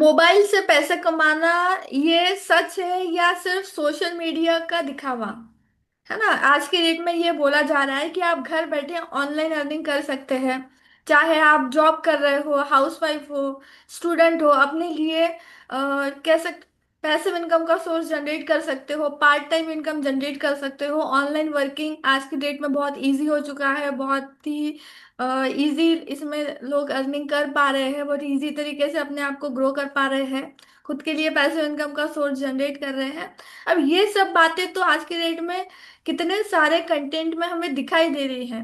Mobile से पैसे कमाना ये सच है या सिर्फ सोशल मीडिया का दिखावा? है ना, आज के डेट में ये बोला जा रहा है कि आप घर बैठे ऑनलाइन अर्निंग कर सकते हैं। चाहे आप जॉब कर रहे हो, हाउसवाइफ हो, स्टूडेंट हो, अपने लिए कह सकते पैसिव इनकम का सोर्स जनरेट कर सकते हो, पार्ट टाइम इनकम जनरेट कर सकते हो। ऑनलाइन वर्किंग आज की डेट में बहुत इजी हो चुका है, बहुत ही इजी इसमें लोग अर्निंग कर पा रहे हैं, बहुत इजी तरीके से अपने आप को ग्रो कर पा रहे हैं, खुद के लिए पैसिव इनकम का सोर्स जनरेट कर रहे हैं। अब ये सब बातें तो आज के डेट में कितने सारे कंटेंट में हमें दिखाई दे रही हैं,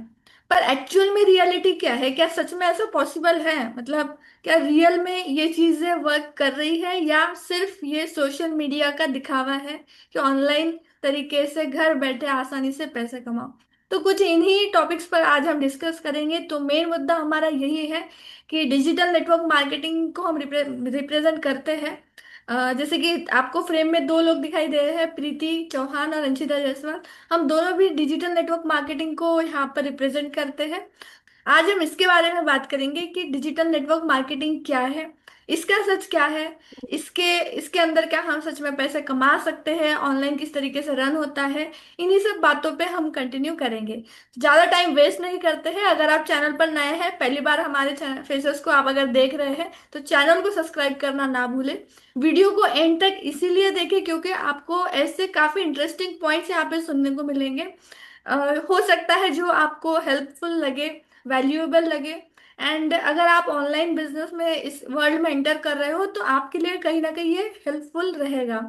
पर एक्चुअल में रियलिटी क्या है? क्या सच में ऐसा पॉसिबल है? मतलब क्या रियल में ये चीजें वर्क कर रही है या सिर्फ ये सोशल मीडिया का दिखावा है कि ऑनलाइन तरीके से घर बैठे आसानी से पैसे कमाओ? तो कुछ इन्हीं टॉपिक्स पर आज हम डिस्कस करेंगे। तो मेन मुद्दा हमारा यही है कि डिजिटल नेटवर्क मार्केटिंग को हम रिप्रेजेंट करते हैं। जैसे कि आपको फ्रेम में दो लोग दिखाई दे रहे हैं, प्रीति चौहान और अंशिता जायसवाल। हम दोनों भी डिजिटल नेटवर्क मार्केटिंग को यहाँ पर रिप्रेजेंट करते हैं। आज हम इसके बारे में बात करेंगे कि डिजिटल नेटवर्क मार्केटिंग क्या है, इसका सच क्या है, इसके इसके अंदर क्या हम सच में पैसे कमा सकते हैं, ऑनलाइन किस तरीके से रन होता है। इन्हीं सब बातों पे हम कंटिन्यू करेंगे। ज़्यादा टाइम वेस्ट नहीं करते हैं। अगर आप चैनल पर नए हैं, पहली बार हमारे फेसेस को आप अगर देख रहे हैं, तो चैनल को सब्सक्राइब करना ना भूलें। वीडियो को एंड तक इसीलिए देखें क्योंकि आपको ऐसे काफ़ी इंटरेस्टिंग पॉइंट्स यहाँ पे सुनने को मिलेंगे। हो सकता है जो आपको हेल्पफुल लगे, वैल्यूएबल लगे। एंड अगर आप ऑनलाइन बिजनेस में इस वर्ल्ड में एंटर कर रहे हो तो आपके लिए कहीं ना कहीं ये हेल्पफुल रहेगा।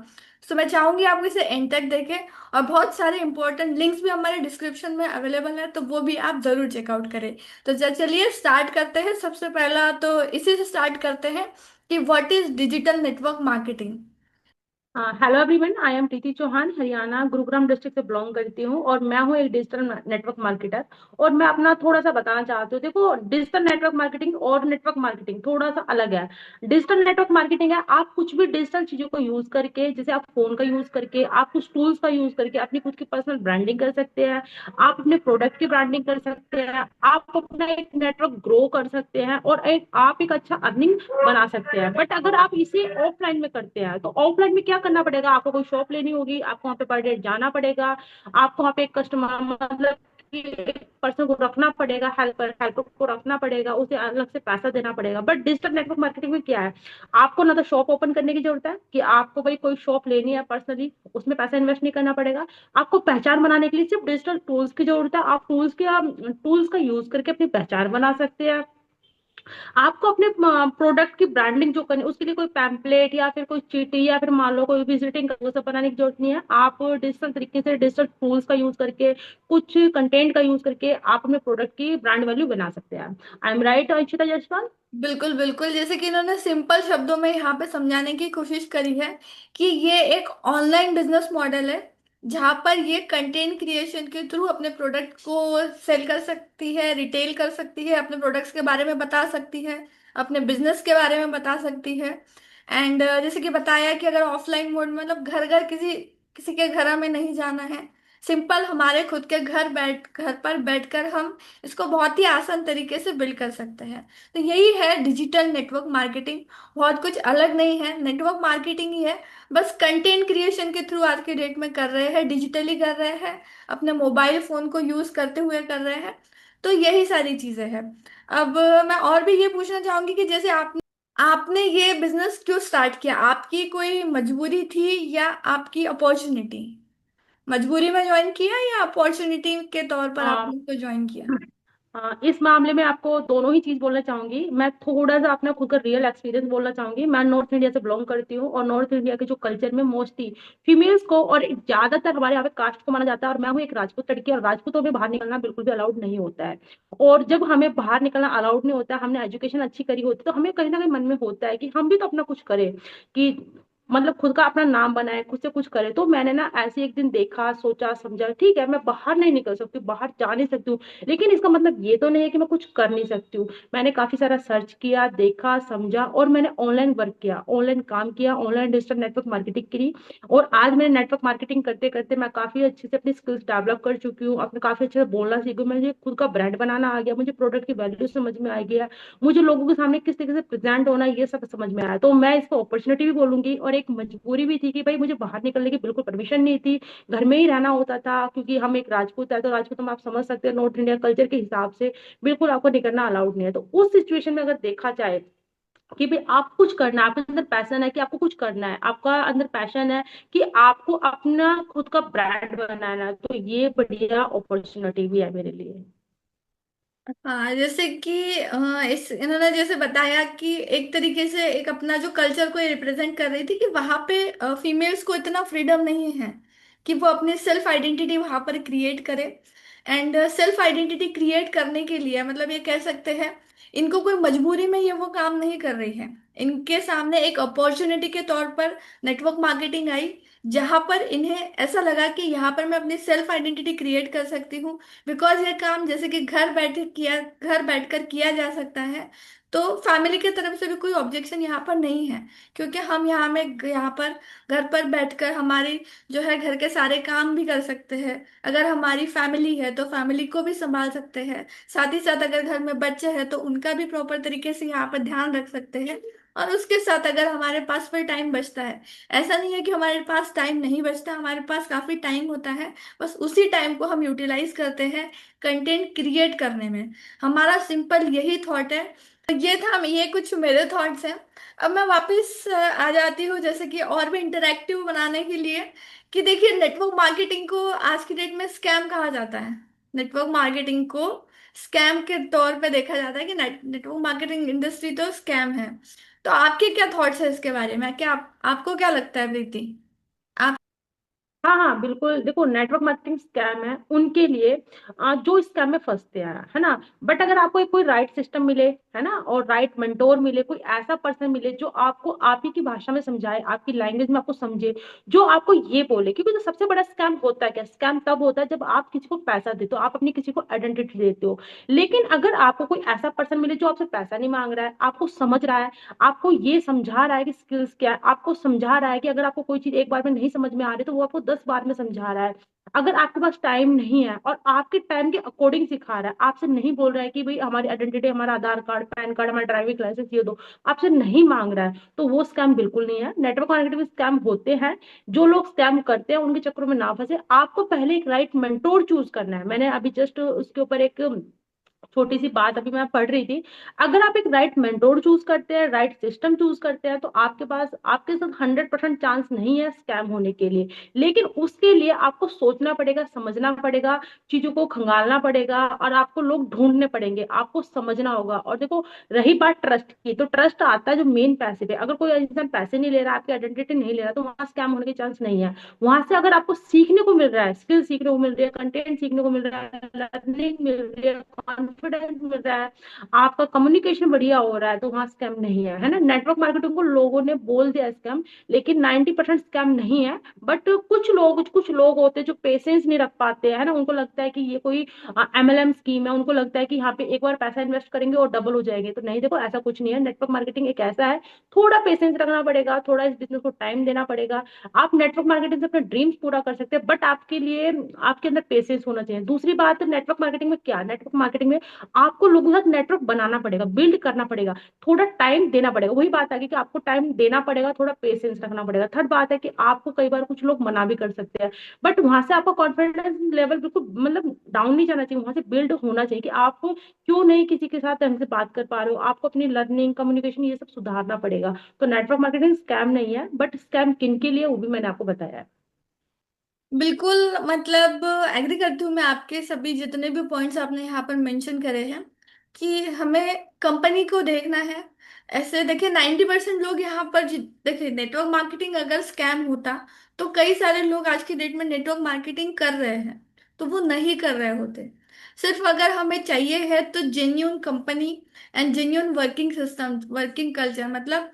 सो मैं चाहूंगी आप इसे एंड तक देखें। और बहुत सारे इंपॉर्टेंट लिंक्स भी हमारे डिस्क्रिप्शन में अवेलेबल है, तो वो भी आप जरूर चेकआउट करें। तो चलिए स्टार्ट करते हैं। सबसे पहला तो इसी से स्टार्ट करते हैं कि what is digital network marketing. Hello everyone, I am Preeti Chauhan, Haryana Gurugram district से बिलोंग करती हूँ और मैं हूँ एक डिजिटल नेटवर्क मार्केटर। और मैं अपना थोड़ा सा बताना चाहती हूँ। देखो, डिजिटल नेटवर्क मार्केटिंग और नेटवर्क मार्केटिंग थोड़ा सा अलग है। डिजिटल नेटवर्क मार्केटिंग है आप कुछ भी डिजिटल चीजों को यूज करके, जैसे आप फोन का यूज करके, आप कुछ टूल्स का यूज करके अपनी खुद की पर्सनल ब्रांडिंग कर सकते हैं। आप अपने प्रोडक्ट की ब्रांडिंग कर सकते हैं, आप अपना एक नेटवर्क ग्रो कर सकते हैं और आप एक अच्छा अर्निंग बना सकते हैं। बट अगर आप इसे ऑफलाइन में करते हैं तो ऑफलाइन में क्या करना पड़ेगा, आपको कोई शॉप लेनी होगी, आपको वहाँ पे पर डे जाना पड़ेगा, आपको वहाँ पे एक कस्टमर मतलब कि एक पर्सन को रखना पड़ेगा, हेल्पर हेल्पर को रखना पड़ेगा, उसे अलग से पैसा देना पड़ेगा। बट डिजिटल नेटवर्क मार्केटिंग में क्या है, आपको ना तो शॉप ओपन करने की जरूरत है कि आपको भाई कोई शॉप लेनी है पर्सनली, उसमें पैसा इन्वेस्ट नहीं करना पड़ेगा। आपको पहचान बनाने के लिए सिर्फ डिजिटल टूल्स की जरूरत है। आप टूल्स का यूज करके अपनी पहचान बना सकते हैं। आपको अपने प्रोडक्ट की ब्रांडिंग जो करनी, उसके लिए कोई पैम्पलेट या फिर कोई चीटी या फिर मान लो कोई विजिटिंग वो सब बनाने की जरूरत नहीं है। आप डिजिटल तरीके से डिजिटल टूल्स का यूज करके, कुछ कंटेंट का यूज करके आप अपने प्रोडक्ट की ब्रांड वैल्यू बना सकते हैं। I am right, Anshita Jaiswal? बिल्कुल बिल्कुल, जैसे कि इन्होंने सिंपल शब्दों में यहाँ पे समझाने की कोशिश करी है कि ये एक ऑनलाइन बिजनेस मॉडल है जहाँ पर ये कंटेंट क्रिएशन के थ्रू अपने प्रोडक्ट को सेल कर सकती है, रिटेल कर सकती है, अपने प्रोडक्ट्स के बारे में बता सकती है, अपने बिजनेस के बारे में बता सकती है। एंड जैसे कि बताया कि अगर ऑफलाइन मोड में मतलब घर घर किसी किसी के घर में नहीं जाना है, सिंपल हमारे खुद के घर पर बैठकर हम इसको बहुत ही आसान तरीके से बिल्ड कर सकते हैं। तो यही है डिजिटल नेटवर्क मार्केटिंग। बहुत कुछ अलग नहीं है, नेटवर्क मार्केटिंग ही है। बस कंटेंट क्रिएशन के थ्रू आज के डेट में कर रहे हैं, डिजिटली कर रहे हैं, अपने मोबाइल फोन को यूज करते हुए कर रहे हैं। तो यही सारी चीजें हैं। अब मैं और भी ये पूछना चाहूंगी कि जैसे आपने आपने ये बिजनेस क्यों स्टार्ट किया? आपकी कोई मजबूरी थी या आपकी अपॉर्चुनिटी? मजबूरी में ज्वाइन किया या अपॉर्चुनिटी के तौर पर आपने इसको ज्वाइन किया? इस मामले में आपको दोनों ही चीज बोलना चाहूंगी। मैं थोड़ा सा अपना खुद का रियल एक्सपीरियंस बोलना चाहूंगी। मैं नॉर्थ इंडिया से बिलोंग करती हूँ और नॉर्थ इंडिया के जो कल्चर में मोस्टली फीमेल्स को और ज्यादातर हमारे यहाँ पे कास्ट को माना जाता है। और मैं हूँ एक राजपूत लड़की और राजपूतों में बाहर निकलना बिल्कुल भी अलाउड नहीं होता है। और जब हमें बाहर निकलना अलाउड नहीं होता है, हमने एजुकेशन अच्छी करी होती है, तो हमें कहीं ना कहीं मन में होता है कि हम भी तो अपना कुछ करें, कि मतलब खुद का अपना नाम बनाए, खुद से कुछ करे। तो मैंने ना ऐसे एक दिन देखा, सोचा, समझा, ठीक है मैं बाहर नहीं निकल सकती हूँ, बाहर जा नहीं सकती हूँ, लेकिन इसका मतलब ये तो नहीं है कि मैं कुछ कर नहीं सकती हूँ। मैंने काफी सारा सर्च किया, देखा, समझा, और मैंने ऑनलाइन वर्क किया, ऑनलाइन काम किया, ऑनलाइन डिजिटल नेटवर्क मार्केटिंग की। और आज मैंने नेटवर्क मार्केटिंग करते करते मैं काफी अच्छे से अपनी स्किल्स डेवलप कर चुकी हूँ, अपने काफी अच्छे से बोलना सीखी हूँ, मुझे खुद का ब्रांड बनाना आ गया, मुझे प्रोडक्ट की वैल्यू समझ में आ गया, मुझे लोगों के सामने किस तरीके से प्रेजेंट होना है, ये सब समझ में आया। तो मैं इसको अपॉर्चुनिटी भी बोलूंगी और एक मजबूरी भी थी कि भाई मुझे बाहर निकलने की बिल्कुल परमिशन नहीं थी, घर में ही रहना होता था, क्योंकि हम एक राजपूत है, तो राजपूत हम आप समझ सकते हैं नॉर्थ इंडिया कल्चर के हिसाब से बिल्कुल आपको निकलना अलाउड नहीं है। तो उस सिचुएशन में अगर देखा जाए कि भाई आप कुछ करना है, आपके अंदर पैशन है कि आपको कुछ करना है, आपका अंदर पैशन है कि आपको अपना खुद का ब्रांड बनाना है, तो ये बढ़िया अपॉर्चुनिटी भी है मेरे लिए। हाँ, जैसे कि इस इन्होंने जैसे बताया कि एक तरीके से एक अपना जो कल्चर को रिप्रेजेंट कर रही थी कि वहां पे फीमेल्स को इतना फ्रीडम नहीं है कि वो अपनी सेल्फ आइडेंटिटी वहां पर क्रिएट करे। एंड सेल्फ आइडेंटिटी क्रिएट करने के लिए मतलब ये कह सकते हैं इनको कोई मजबूरी में ये वो काम नहीं कर रही है। इनके सामने एक अपॉर्चुनिटी के तौर पर नेटवर्क मार्केटिंग आई, जहां पर इन्हें ऐसा लगा कि यहाँ पर मैं अपनी सेल्फ आइडेंटिटी क्रिएट कर सकती हूँ। बिकॉज ये काम जैसे कि घर बैठकर किया जा सकता है, तो फैमिली की तरफ से भी कोई ऑब्जेक्शन यहाँ पर नहीं है, क्योंकि हम यहाँ पर घर पर बैठकर हमारी जो है घर के सारे काम भी कर सकते हैं। अगर हमारी फैमिली है तो फैमिली को भी संभाल सकते हैं, साथ ही साथ अगर घर में बच्चे हैं तो उनका भी प्रॉपर तरीके से यहाँ पर ध्यान रख सकते हैं। और उसके साथ अगर हमारे पास फिर टाइम बचता है, ऐसा नहीं है कि हमारे पास टाइम नहीं बचता, हमारे पास काफी टाइम होता है, बस उसी टाइम को हम यूटिलाइज करते हैं कंटेंट क्रिएट करने में। हमारा सिंपल यही थॉट है। तो ये था, ये कुछ मेरे थॉट्स हैं। अब मैं वापस आ जाती हूँ जैसे कि और भी इंटरेक्टिव बनाने के लिए, कि देखिए नेटवर्क मार्केटिंग को आज की डेट में स्कैम कहा जाता है। नेटवर्क मार्केटिंग को स्कैम के तौर पे देखा जाता है कि नेटवर्क मार्केटिंग इंडस्ट्री तो स्कैम है। तो आपके क्या थॉट्स है इसके बारे में, क्या आपको क्या लगता है प्रीति? आप हाँ हाँ बिल्कुल, देखो नेटवर्क मार्केटिंग स्कैम है उनके लिए जो स्कैम में फंसते हैं, है ना। बट अगर आपको एक कोई राइट सिस्टम मिले, है ना, और राइट मेंटोर मिले, कोई ऐसा पर्सन मिले जो आपको आप ही की भाषा में समझाए, आपकी लैंग्वेज में आपको समझे, जो आपको ये बोले, क्योंकि जो सबसे बड़ा स्कैम होता है क्या, स्कैम तब होता है जब आप किसी को पैसा देते हो, आप अपनी किसी को आइडेंटिटी देते हो। लेकिन अगर आपको कोई ऐसा पर्सन मिले जो आपसे पैसा नहीं मांग रहा है, आपको समझ रहा है, आपको ये समझा रहा है कि स्किल्स क्या है, आपको समझा रहा है कि अगर आपको कोई चीज एक बार में नहीं समझ में आ रही तो वो आपको 10 बार में समझा रहा है, अगर आपके पास टाइम नहीं है और आपके टाइम के अकॉर्डिंग सिखा रहा है, आपसे नहीं बोल रहा है कि भाई हमारी आइडेंटिटी, हमारा आधार कार्ड, पैन कार्ड, हमारा ड्राइविंग लाइसेंस ये दो, आपसे नहीं मांग रहा है, तो वो स्कैम बिल्कुल नहीं है। नेटवर्क मार्केटिंग में स्कैम होते हैं, जो लोग स्कैम करते हैं उनके चक्करों में ना फंसे। आपको पहले एक राइट मेंटोर चूज करना है। मैंने अभी जस्ट उसके ऊपर एक छोटी सी बात अभी मैं पढ़ रही थी। अगर आप एक राइट मेंटोर चूज करते हैं, राइट सिस्टम चूज करते हैं, तो आपके पास आपके साथ 100% चांस नहीं है स्कैम होने के लिए। लेकिन उसके लिए आपको सोचना पड़ेगा, समझना पड़ेगा, चीजों को खंगालना पड़ेगा, और आपको लोग ढूंढने पड़ेंगे, आपको समझना होगा। और देखो, रही बात ट्रस्ट की, तो ट्रस्ट आता है जो मेन पैसे पे। अगर कोई इंसान पैसे नहीं ले रहा, आपकी आइडेंटिटी नहीं ले रहा, तो वहां स्कैम होने के चांस नहीं है। वहां से अगर आपको सीखने को मिल रहा है, स्किल सीखने को मिल रही है, कंटेंट सीखने को मिल रहा है, लर्निंग मिल रही है, कॉन्फिडेंस मिल रहा है, आपका कम्युनिकेशन बढ़िया हो रहा है, तो वहां स्कैम नहीं है ना। नेटवर्क मार्केटिंग को लोगों ने बोल दिया स्कैम, लेकिन 90% स्कैम नहीं है। बट कुछ लोग होते हैं जो पेशेंस नहीं रख पाते हैं, है ना, उनको लगता है कि ये कोई MLM स्कीम है, उनको लगता है कि यहाँ पे एक बार पैसा इन्वेस्ट करेंगे और डबल हो जाएंगे। तो नहीं, देखो ऐसा कुछ नहीं है। नेटवर्क मार्केटिंग एक ऐसा है, थोड़ा पेशेंस रखना पड़ेगा, थोड़ा इस बिजनेस को टाइम देना पड़ेगा। आप नेटवर्क मार्केटिंग से अपने ड्रीम्स पूरा कर सकते हैं, बट आपके लिए आपके अंदर पेशेंस होना चाहिए। दूसरी बात, नेटवर्क मार्केटिंग में क्या, नेटवर्क मार्केटिंग में आपको लोगों के साथ नेटवर्क बनाना पड़ेगा, बिल्ड करना पड़ेगा, थोड़ा टाइम देना पड़ेगा। वही बात आ गई कि आपको टाइम देना पड़ेगा, थोड़ा पेशेंस रखना पड़ेगा। थर्ड बात है कि आपको कई बार कुछ लोग मना भी कर सकते हैं, बट वहां से आपका कॉन्फिडेंस लेवल बिल्कुल मतलब डाउन नहीं जाना चाहिए, वहां से बिल्ड होना चाहिए कि आप क्यों नहीं किसी के साथ ढंग से बात कर पा रहे हो, आपको अपनी लर्निंग, कम्युनिकेशन ये सब सुधारना पड़ेगा। तो नेटवर्क मार्केटिंग स्कैम नहीं है, बट स्कैम किन के लिए वो भी मैंने आपको बताया है। बिल्कुल मतलब एग्री करती हूँ मैं आपके सभी जितने भी पॉइंट्स आपने यहाँ पर मेंशन करे हैं, कि हमें कंपनी को देखना है। ऐसे देखिए 90% लोग यहाँ पर देखिए नेटवर्क मार्केटिंग अगर स्कैम होता तो कई सारे लोग आज की डेट में नेटवर्क मार्केटिंग कर रहे हैं, तो वो नहीं कर रहे होते। सिर्फ अगर हमें चाहिए है तो genuine company and genuine working system, working culture, मतलब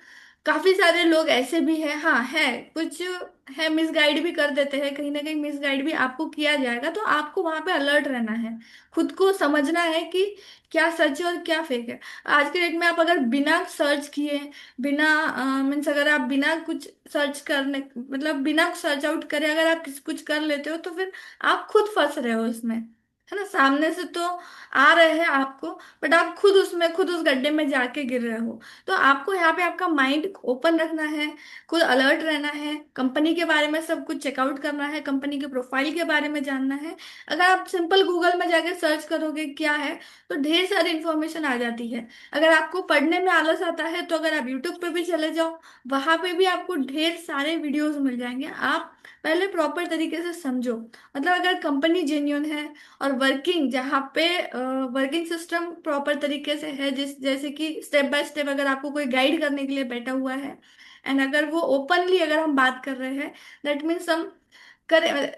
काफी सारे लोग ऐसे भी हैं, हाँ है, कुछ है मिसगाइड भी कर देते हैं, कहीं ना कहीं मिसगाइड भी आपको किया जाएगा, तो आपको वहां पे अलर्ट रहना है। खुद को समझना है कि क्या सच है और क्या फेक है। आज के डेट में आप अगर बिना सर्च किए, बिना मीन्स अगर आप बिना कुछ सर्च करने, मतलब बिना सर्च आउट करे अगर आप कुछ कर लेते हो, तो फिर आप खुद फंस रहे हो इसमें, है ना। सामने से तो आ रहे हैं आपको, बट आप खुद उसमें, खुद उस गड्ढे में जाके गिर रहे हो। तो आपको यहाँ पे आपका माइंड ओपन रखना है, खुद अलर्ट रहना है, कंपनी के बारे में सब कुछ चेकआउट करना है, कंपनी के प्रोफाइल के बारे में जानना है। अगर आप सिंपल गूगल में जाके सर्च करोगे क्या है, तो ढेर सारी इंफॉर्मेशन आ जाती है। अगर आपको पढ़ने में आलस आता है, तो अगर आप यूट्यूब पे भी चले जाओ, वहां पे भी आपको ढेर सारे वीडियोस मिल जाएंगे। आप पहले प्रॉपर तरीके से समझो, मतलब अगर कंपनी जेन्युइन है और वर्किंग, जहाँ पे वर्किंग सिस्टम प्रॉपर तरीके से है, जिस जैसे कि स्टेप बाय स्टेप अगर आपको कोई गाइड करने के लिए बैठा हुआ है, एंड अगर वो ओपनली अगर हम बात कर रहे हैं, दैट मीन्स हम करें,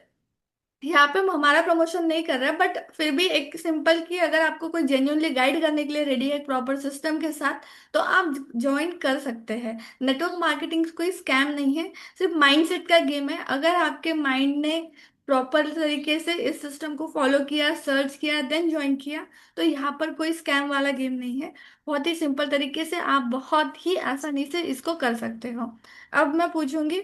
यहाँ पे हम हमारा प्रमोशन नहीं कर रहे हैं, बट फिर भी एक सिंपल कि अगर आपको कोई जेन्युइनली गाइड करने के लिए रेडी है प्रॉपर सिस्टम के साथ, तो आप ज्वाइन कर सकते हैं। नेटवर्क मार्केटिंग कोई स्कैम नहीं है, सिर्फ माइंडसेट का गेम है। अगर आपके माइंड ने प्रॉपर तरीके से इस सिस्टम को फॉलो किया, सर्च किया, देन ज्वाइन किया, तो यहाँ पर कोई स्कैम वाला गेम नहीं है। बहुत ही सिंपल तरीके से आप बहुत ही आसानी से इसको कर सकते हो। अब मैं पूछूंगी,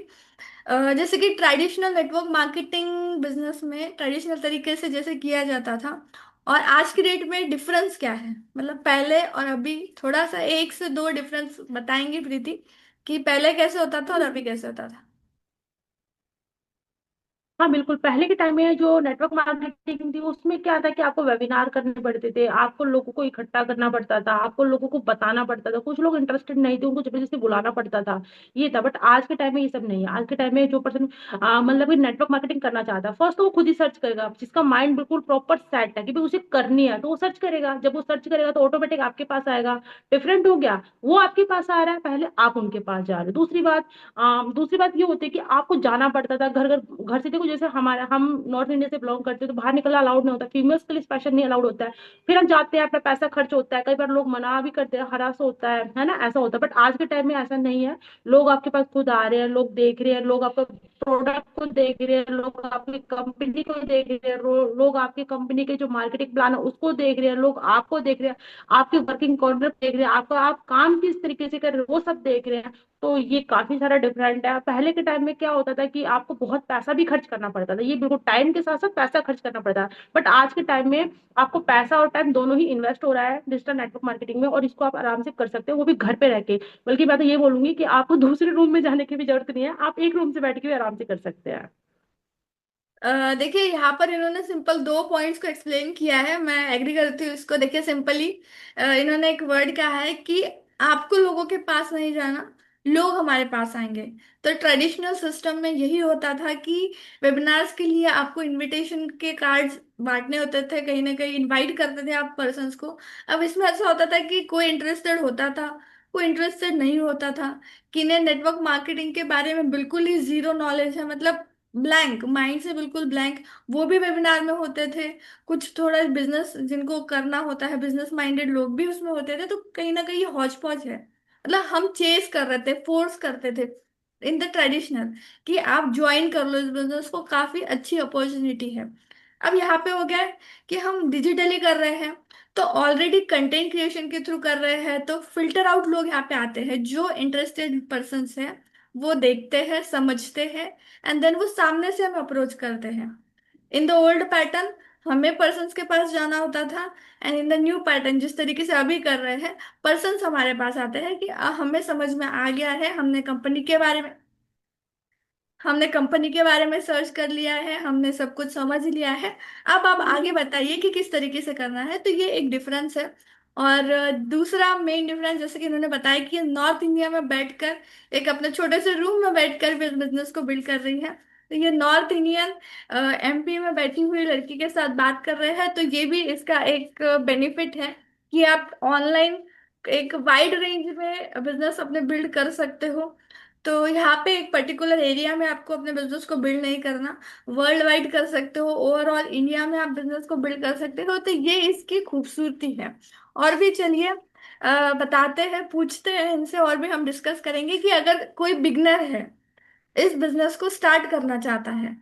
जैसे कि ट्रेडिशनल नेटवर्क मार्केटिंग बिजनेस में ट्रेडिशनल तरीके से जैसे किया जाता था, और आज की डेट में डिफरेंस क्या है, मतलब पहले और अभी, थोड़ा सा एक से दो डिफरेंस बताएंगे प्रीति, कि पहले कैसे होता था और अभी कैसे होता था। हाँ बिल्कुल, पहले के टाइम में जो नेटवर्क मार्केटिंग थी उसमें क्या था कि आपको वेबिनार करने पड़ते थे, आपको लोगों को इकट्ठा करना पड़ता था, आपको लोगों को बताना पड़ता था, कुछ लोग इंटरेस्टेड नहीं थे उनको जबरदस्ती बुलाना पड़ता था, ये था। बट आज के टाइम में ये सब नहीं है। आज के टाइम में जो पर्सन मतलब कि नेटवर्क मार्केटिंग करना चाहता है, फर्स्ट तो वो खुद ही सर्च करेगा, जिसका माइंड बिल्कुल प्रॉपर सेट है कि भाई उसे करनी है तो वो सर्च करेगा। जब वो सर्च करेगा तो ऑटोमेटिक आपके पास आएगा। डिफरेंट हो गया, वो आपके पास आ रहा है, पहले आप उनके पास जा रहे हो। दूसरी बात ये होती है कि आपको जाना पड़ता था घर घर। घर से देखो, जैसे हमारा, हम नॉर्थ इंडिया से बिलोंग करते हैं तो बाहर निकलना अलाउड नहीं होता, फीमेल्स के लिए स्पेशल नहीं अलाउड होता है। फिर हम जाते हैं, अपना पैसा खर्च होता है, कई बार लोग मना भी करते हैं, हरास होता है ना, ऐसा होता है। बट आज के टाइम में ऐसा नहीं है। लोग आपके पास खुद आ रहे हैं, लोग देख रहे हैं, लोग आपका प्रोडक्ट को देख रहे हैं, लोग आपकी कंपनी को देख रहे हैं, लोग आपकी कंपनी के जो मार्केटिंग प्लान है उसको देख रहे हैं, लोग आपको देख रहे हैं, आपके वर्किंग कॉन्सेप्ट देख रहे हैं, आपका आप काम किस तरीके से कर रहे हो वो सब देख रहे हैं। तो ये काफी सारा डिफरेंट है। पहले के टाइम में क्या होता था कि आपको बहुत पैसा भी खर्च करना पड़ता था, ये बिल्कुल टाइम के साथ साथ पैसा खर्च करना पड़ता है। बट आज के टाइम में आपको पैसा और टाइम दोनों ही इन्वेस्ट हो रहा है डिजिटल नेटवर्क मार्केटिंग में, और इसको आप आराम से कर सकते हो, वो भी घर पे रह के। बल्कि मैं तो ये बोलूंगी कि आपको दूसरे रूम में जाने की भी जरूरत नहीं है, आप एक रूम से बैठ के भी आराम से कर सकते हैं। देखिए यहाँ पर इन्होंने सिंपल दो पॉइंट्स को एक्सप्लेन किया है, मैं एग्री करती हूँ इसको। देखिए सिंपली इन्होंने एक वर्ड कहा है कि आपको लोगों के पास नहीं जाना, लोग हमारे पास आएंगे। तो ट्रेडिशनल सिस्टम में यही होता था कि वेबिनार्स के लिए आपको इनविटेशन के कार्ड्स बांटने होते थे, कहीं ना कहीं इनवाइट करते थे आप पर्सन्स को। अब इसमें ऐसा होता था कि कोई इंटरेस्टेड होता था, कोई इंटरेस्टेड नहीं होता था। किन्हें नेटवर्क मार्केटिंग के बारे में बिल्कुल ही जीरो नॉलेज है, मतलब ब्लैंक माइंड से, बिल्कुल ब्लैंक, वो भी वेबिनार में होते थे। कुछ थोड़ा बिजनेस जिनको करना होता है, बिजनेस माइंडेड लोग भी उसमें होते थे। तो कहीं ना कहीं ये हौच पौच है, मतलब हम चेस कर रहे थे, फोर्स करते थे इन द ट्रेडिशनल, कि आप ज्वाइन कर लो इस बिजनेस को, काफी अच्छी अपॉर्चुनिटी है। अब यहाँ पे हो गया है कि हम डिजिटली कर रहे हैं, तो ऑलरेडी कंटेंट क्रिएशन के थ्रू कर रहे हैं, तो फिल्टर आउट लोग यहाँ पे आते हैं, जो इंटरेस्टेड पर्सन है वो देखते हैं, समझते हैं, एंड देन वो सामने से हमें अप्रोच करते हैं। इन द ओल्ड पैटर्न हमें पर्सन्स के पास जाना होता था, and in the new pattern जिस तरीके से अभी कर रहे हैं, पर्सन्स हमारे पास आते हैं कि हमें समझ में आ गया है, हमने कंपनी के बारे में सर्च कर लिया है, हमने सब कुछ समझ लिया है। अब आप आगे बताइए कि किस तरीके से करना है। तो ये एक डिफरेंस है। और दूसरा मेन डिफरेंस, जैसे कि उन्होंने बताया कि नॉर्थ इंडिया में बैठकर, एक अपने छोटे से रूम में बैठकर बिजनेस को बिल्ड कर रही है, तो ये नॉर्थ इंडियन एमपी में बैठी हुई लड़की के साथ बात कर रहे हैं, तो ये भी इसका एक बेनिफिट है कि आप ऑनलाइन एक वाइड रेंज में बिजनेस अपने बिल्ड कर सकते हो। तो यहाँ पे एक पर्टिकुलर एरिया में आपको अपने बिजनेस को बिल्ड नहीं करना, वर्ल्ड वाइड कर सकते हो, ओवरऑल इंडिया में आप बिजनेस को बिल्ड कर सकते हो, तो ये इसकी खूबसूरती है। और भी चलिए, बताते हैं, पूछते हैं इनसे, और भी हम डिस्कस करेंगे कि अगर कोई बिगनर है, इस बिजनेस को स्टार्ट करना चाहता है,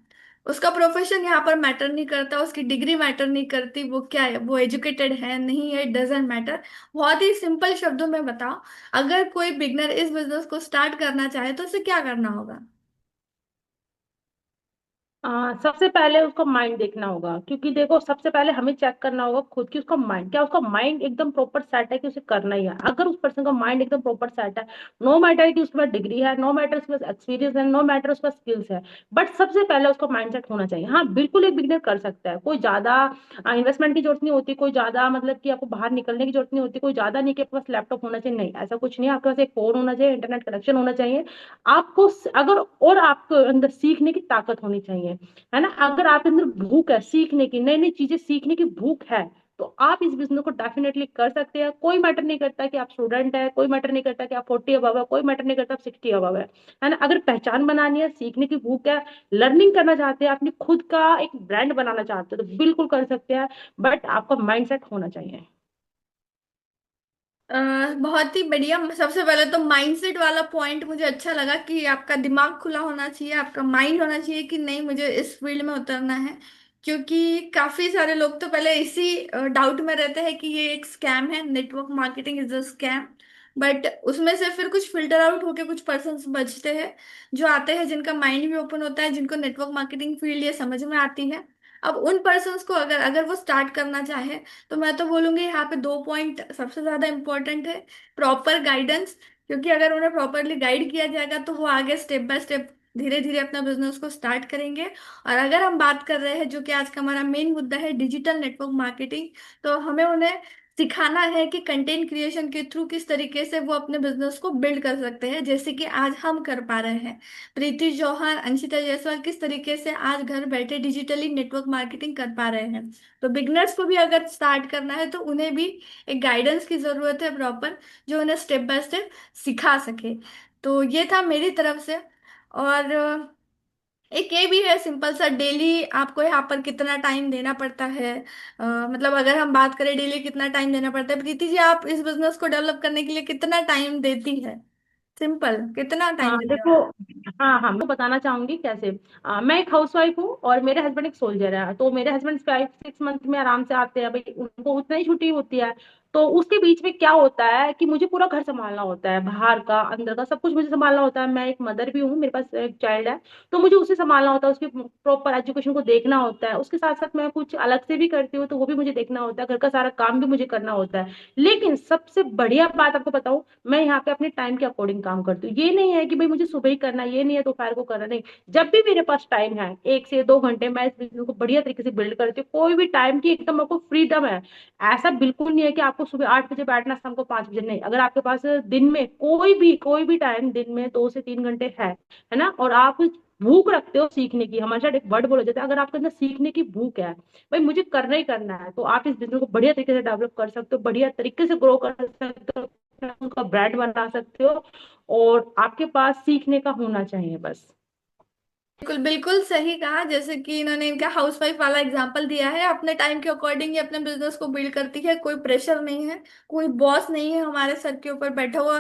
उसका प्रोफेशन यहाँ पर मैटर नहीं करता, उसकी डिग्री मैटर नहीं करती, वो क्या है, वो एजुकेटेड है नहीं है, इट डजेंट मैटर। बहुत ही सिंपल शब्दों में बताओ, अगर कोई बिगनर इस बिजनेस को स्टार्ट करना चाहे तो उसे क्या करना होगा? सबसे पहले उसको माइंड देखना होगा, क्योंकि देखो सबसे पहले हमें चेक करना होगा खुद की उसका माइंड क्या, उसका माइंड एकदम प्रॉपर सेट है कि उसे करना ही है। अगर उस पर्सन का माइंड एकदम प्रॉपर सेट है, नो मैटर कि उसके पास डिग्री है, नो मैटर उसके पास एक्सपीरियंस है, नो मैटर उसके पास स्किल्स है, बट सबसे पहले उसका माइंड सेट होना चाहिए। हाँ बिल्कुल एक बिगनर कर सकता है, कोई ज्यादा इन्वेस्टमेंट की जरूरत नहीं होती, कोई ज्यादा मतलब कि आपको बाहर निकलने की जरूरत नहीं होती, कोई ज्यादा नहीं कि आपके पास लैपटॉप होना चाहिए, नहीं ऐसा कुछ नहीं है। आपके पास एक फोन होना चाहिए, इंटरनेट कनेक्शन होना चाहिए आपको, अगर और आपको अंदर सीखने की ताकत होनी चाहिए, है ना। अगर आपके अंदर भूख है सीखने की, नई नई चीजें सीखने की भूख है, तो आप इस बिजनेस को डेफिनेटली कर सकते हैं। कोई मैटर नहीं करता कि आप स्टूडेंट है, कोई मैटर नहीं करता कि आप 40 अबव है, कोई मैटर नहीं करता आप 60 अबव है ना। अगर पहचान बनानी है, सीखने की भूख है, लर्निंग करना चाहते हैं, अपनी खुद का एक ब्रांड बनाना चाहते हैं, तो बिल्कुल कर सकते हैं, बट आपका माइंडसेट होना चाहिए। बहुत ही बढ़िया। सबसे पहले तो माइंडसेट वाला पॉइंट मुझे अच्छा लगा कि आपका दिमाग खुला होना चाहिए, आपका माइंड होना चाहिए कि नहीं मुझे इस फील्ड में उतरना है। क्योंकि काफी सारे लोग तो पहले इसी डाउट में रहते हैं कि ये एक स्कैम है, network marketing is a scam. But उसमें से फिर कुछ फिल्टर आउट होके कुछ पर्सन्स बचते हैं, जो आते हैं जिनका माइंड भी ओपन होता है, जिनको नेटवर्क मार्केटिंग फील्ड ये समझ में आती है। अब उन पर्सन्स को अगर अगर वो स्टार्ट करना चाहे, तो मैं तो बोलूंगी यहाँ पे दो पॉइंट सबसे ज्यादा इंपॉर्टेंट है। प्रॉपर गाइडेंस, क्योंकि अगर उन्हें प्रॉपरली गाइड किया जाएगा तो वो आगे स्टेप बाय स्टेप धीरे धीरे अपना बिजनेस को स्टार्ट करेंगे। और अगर हम बात कर रहे हैं, जो कि आज का हमारा मेन मुद्दा है, डिजिटल नेटवर्क मार्केटिंग, तो हमें उन्हें सिखाना है कि कंटेंट क्रिएशन के थ्रू किस तरीके से वो अपने बिजनेस को बिल्ड कर सकते हैं, जैसे कि आज हम कर पा रहे हैं। प्रीति चौहान, अंशिता जायसवाल किस तरीके से आज घर बैठे डिजिटली नेटवर्क मार्केटिंग कर पा रहे हैं। तो बिगनर्स को भी अगर स्टार्ट करना है तो उन्हें भी एक गाइडेंस की जरूरत है प्रॉपर, जो उन्हें स्टेप बाय स्टेप सिखा सके। तो ये था मेरी तरफ से। और एक ये भी है सिंपल सा, डेली आपको यहाँ पर कितना टाइम देना पड़ता है। मतलब अगर हम बात करें डेली कितना टाइम देना पड़ता है, प्रीति जी आप इस बिजनेस को डेवलप करने के लिए कितना टाइम देती है? सिंपल, कितना टाइम देते हो देखो, आप? हाँ मैं बताना चाहूंगी कैसे। मैं एक हाउसवाइफ हूँ और मेरे हस्बैंड एक सोल्जर है, तो मेरे हस्बैंड 5-6 मंथ में आराम से आते हैं भाई, उनको उतना ही छुट्टी होती है। तो उसके बीच में क्या होता है कि मुझे पूरा घर संभालना होता है, बाहर का अंदर का सब कुछ मुझे संभालना होता है। मैं एक मदर भी हूँ, मेरे पास एक चाइल्ड है, तो मुझे उसे संभालना होता है, उसकी प्रॉपर एजुकेशन को देखना होता है। उसके साथ साथ मैं कुछ अलग से भी करती हूँ, तो वो भी मुझे देखना होता है, घर का सारा काम भी मुझे करना होता है। लेकिन सबसे बढ़िया बात आपको बताऊं, मैं यहाँ पे अपने टाइम के अकॉर्डिंग काम करती हूँ। ये नहीं है कि भाई मुझे सुबह ही करना है, ये नहीं है दोपहर को करना, नहीं। जब भी मेरे पास टाइम है, 1 से 2 घंटे, मैं इस बिजनेस को बढ़िया तरीके से बिल्ड करती हूँ। कोई भी टाइम की एकदम आपको फ्रीडम है। ऐसा बिल्कुल नहीं है कि आपको सुबह 8 बजे बैठना, शाम को 5 बजे, नहीं। अगर आपके पास दिन में कोई भी टाइम दिन में 2 से 3 घंटे है ना, और आप भूख रखते हो सीखने की, हमारे साथ एक वर्ड बोला जाता है, अगर आपके अंदर सीखने की भूख है, भाई मुझे करना ही करना है, तो आप इस बिजनेस को बढ़िया तरीके से डेवलप कर सकते हो, बढ़िया तरीके से ग्रो कर सकते हो, उनका ब्रांड बना सकते हो, और आपके पास सीखने का होना चाहिए बस। बिल्कुल बिल्कुल सही कहा। जैसे कि इन्होंने इनका हाउसवाइफ वाला एग्जांपल दिया है, अपने टाइम के अकॉर्डिंग ये अपने बिजनेस को बिल्ड करती है, कोई प्रेशर नहीं है, कोई बॉस नहीं है हमारे सर के ऊपर बैठा हुआ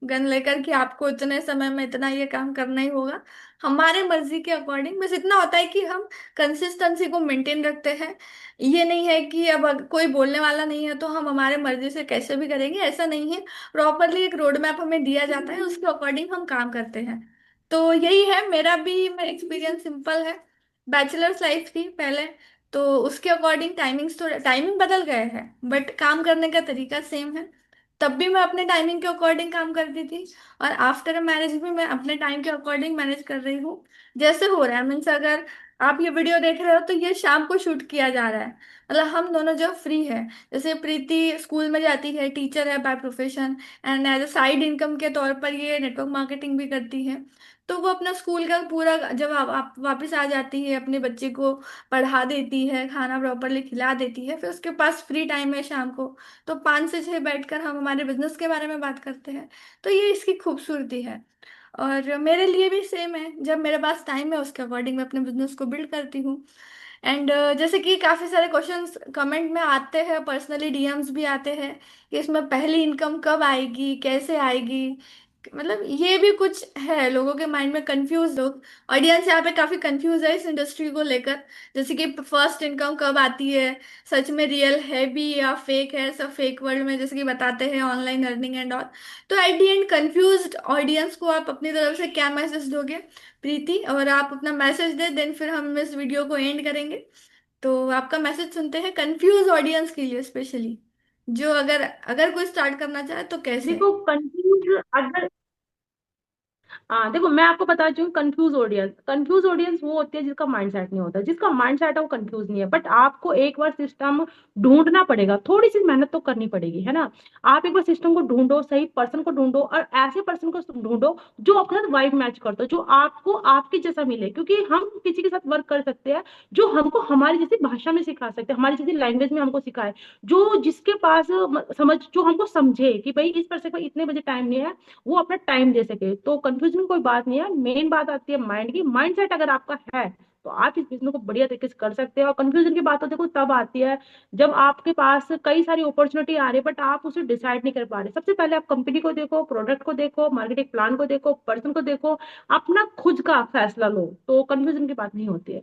गन लेकर कि आपको इतने समय में इतना ये काम करना ही होगा। हमारे मर्जी के अकॉर्डिंग बस इतना होता है कि हम कंसिस्टेंसी को मेंटेन रखते हैं। ये नहीं है कि अब कोई बोलने वाला नहीं है तो हम हमारे मर्जी से कैसे भी करेंगे, ऐसा नहीं है। प्रॉपरली एक रोड मैप हमें दिया जाता है, उसके अकॉर्डिंग हम काम करते हैं। तो यही है मेरा भी, मेरा एक्सपीरियंस सिंपल है। बैचलर्स लाइफ थी पहले, तो उसके अकॉर्डिंग टाइमिंग्स, थोड़ा टाइमिंग बदल गए हैं बट काम करने का तरीका सेम है। तब भी मैं अपने टाइमिंग के अकॉर्डिंग काम करती थी, और आफ्टर मैरिज भी मैं अपने टाइम के अकॉर्डिंग मैनेज कर रही हूँ। जैसे हो रहा है, मीन्स अगर आप ये वीडियो देख रहे हो तो ये शाम को शूट किया जा रहा है, मतलब हम दोनों जो फ्री है। जैसे प्रीति स्कूल में जाती है, टीचर है by profession, and as a side income के तौर पर ये नेटवर्क मार्केटिंग भी करती है। तो वो अपना स्कूल का पूरा, जब आप वापस आ जाती है, अपने बच्चे को पढ़ा देती है, खाना प्रॉपरली खिला देती है, फिर उसके पास फ्री टाइम है शाम को, तो 5 से 6 बैठकर हम हमारे बिजनेस के बारे में बात करते हैं। तो ये इसकी खूबसूरती है। और मेरे लिए भी सेम है, जब मेरे पास टाइम है उसके अकॉर्डिंग मैं अपने बिजनेस को बिल्ड करती हूँ। एंड जैसे कि काफी सारे क्वेश्चंस कमेंट में आते हैं, पर्सनली डीएम्स भी आते हैं कि इसमें पहली इनकम कब आएगी, कैसे आएगी। मतलब ये भी कुछ है लोगों के माइंड में, कंफ्यूज लोग, ऑडियंस यहाँ पे काफी कंफ्यूज है इस इंडस्ट्री को लेकर। जैसे कि फर्स्ट इनकम कब आती है, सच में रियल है भी या फेक है, सब फेक वर्ल्ड में जैसे कि बताते हैं ऑनलाइन अर्निंग एंड ऑल। तो at the and confused audience को आप अपनी तरफ से क्या मैसेज दोगे प्रीति? और आप अपना मैसेज दे, देन फिर हम इस वीडियो को एंड करेंगे। तो आपका मैसेज सुनते हैं कंफ्यूज ऑडियंस के लिए स्पेशली, जो अगर अगर कोई स्टार्ट करना चाहे तो कैसे। देखो कंफ्यूज अगर, हाँ देखो मैं आपको बता दूं, कंफ्यूज ऑडियंस वो होती है जिसका माइंडसेट नहीं होता। जिसका माइंडसेट है वो कंफ्यूज नहीं है, बट आपको एक बार सिस्टम ढूंढना पड़ेगा, थोड़ी सी मेहनत तो करनी पड़ेगी, है ना। आप एक बार सिस्टम को ढूंढो, सही पर्सन को ढूंढो, और ऐसे पर्सन को ढूंढो जो आपके साथ वाइब मैच करता हो, जो आपको आपके जैसा मिले। क्योंकि हम किसी के साथ वर्क कर सकते हैं जो हमको हमारी जैसी भाषा में सिखा सकते हैं, हमारी जैसी लैंग्वेज में हमको सिखाए, जो जिसके पास समझ, जो हमको समझे कि भाई इस पर्सन को इतने बजे टाइम नहीं है, वो अपना टाइम दे सके। तो कंफ्यूजन में कोई बात नहीं है, मेन बात आती है माइंड की। माइंड सेट अगर आपका है तो आप इस बिजनेस को बढ़िया तरीके से कर सकते हैं। और कंफ्यूजन की बात तो देखो तब आती है जब आपके पास कई सारी अपॉर्चुनिटी आ रही है बट आप उसे डिसाइड नहीं कर पा रहे। सबसे पहले आप कंपनी को देखो, प्रोडक्ट को देखो, मार्केटिंग प्लान को देखो, पर्सन को देखो, अपना खुद का फैसला लो, तो कंफ्यूजन की बात नहीं होती है।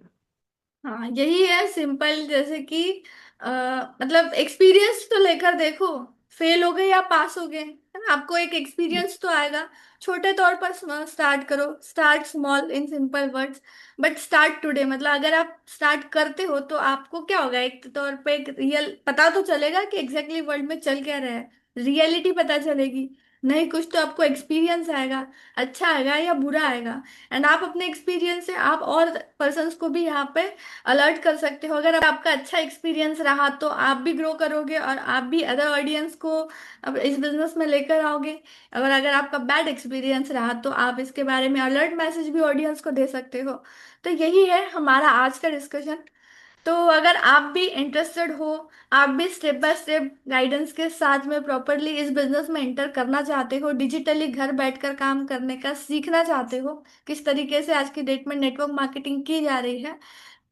हाँ यही है सिंपल। जैसे कि मतलब एक्सपीरियंस तो लेकर देखो, फेल हो गए या पास हो गए, है ना, आपको एक एक्सपीरियंस तो आएगा। छोटे तौर पर स्टार्ट करो, start small in simple words, but start today. मतलब अगर आप स्टार्ट करते हो तो आपको क्या होगा, एक तौर पे एक रियल पता तो चलेगा कि एग्जैक्टली वर्ल्ड में चल क्या रहा है, रियलिटी पता चलेगी। नहीं कुछ तो आपको एक्सपीरियंस आएगा, अच्छा आएगा या बुरा आएगा। एंड आप अपने एक्सपीरियंस से आप और पर्सन्स को भी यहाँ पे अलर्ट कर सकते हो। अगर आपका अच्छा एक्सपीरियंस रहा तो आप भी ग्रो करोगे और आप भी अदर ऑडियंस को अब इस बिजनेस में लेकर आओगे। अगर आपका बैड एक्सपीरियंस रहा तो आप इसके बारे में अलर्ट मैसेज भी ऑडियंस को दे सकते हो। तो यही है हमारा आज का डिस्कशन। तो अगर आप भी इंटरेस्टेड हो, आप भी स्टेप बाय स्टेप गाइडेंस के साथ में प्रॉपरली इस बिजनेस में एंटर करना चाहते हो, डिजिटली घर बैठकर काम करने का सीखना चाहते हो, किस तरीके से आज की डेट में नेटवर्क मार्केटिंग की जा रही है,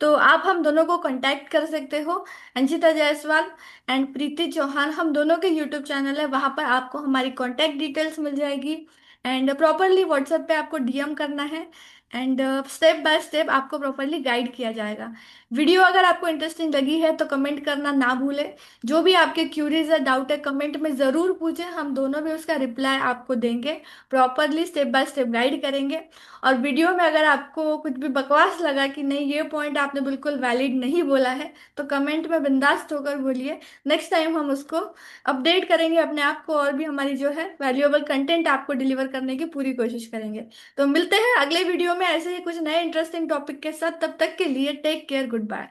तो आप हम दोनों को कांटेक्ट कर सकते हो। अंशिता जायसवाल एंड प्रीति चौहान, हम दोनों के यूट्यूब चैनल है, वहां पर आपको हमारी कांटेक्ट डिटेल्स मिल जाएगी। एंड प्रॉपरली व्हाट्सएप पे आपको डीएम करना है। एंड स्टेप बाय स्टेप आपको प्रॉपरली गाइड किया जाएगा। वीडियो अगर आपको इंटरेस्टिंग लगी है तो कमेंट करना ना भूलें। जो भी आपके क्यूरीज है, डाउट है, कमेंट में ज़रूर पूछें, हम दोनों भी उसका रिप्लाई आपको देंगे, properly step by step guide करेंगे। और वीडियो में अगर आपको कुछ भी बकवास लगा कि नहीं ये पॉइंट आपने बिल्कुल वैलिड नहीं बोला है, तो कमेंट में बिंदास होकर बोलिए। नेक्स्ट टाइम हम उसको अपडेट करेंगे अपने आप को, और भी हमारी जो है वैल्यूएबल कंटेंट आपको डिलीवर करने की पूरी कोशिश करेंगे। तो मिलते हैं अगले वीडियो में ऐसे ही कुछ नए इंटरेस्टिंग टॉपिक के साथ। तब तक के लिए टेक केयर, गुड बाय।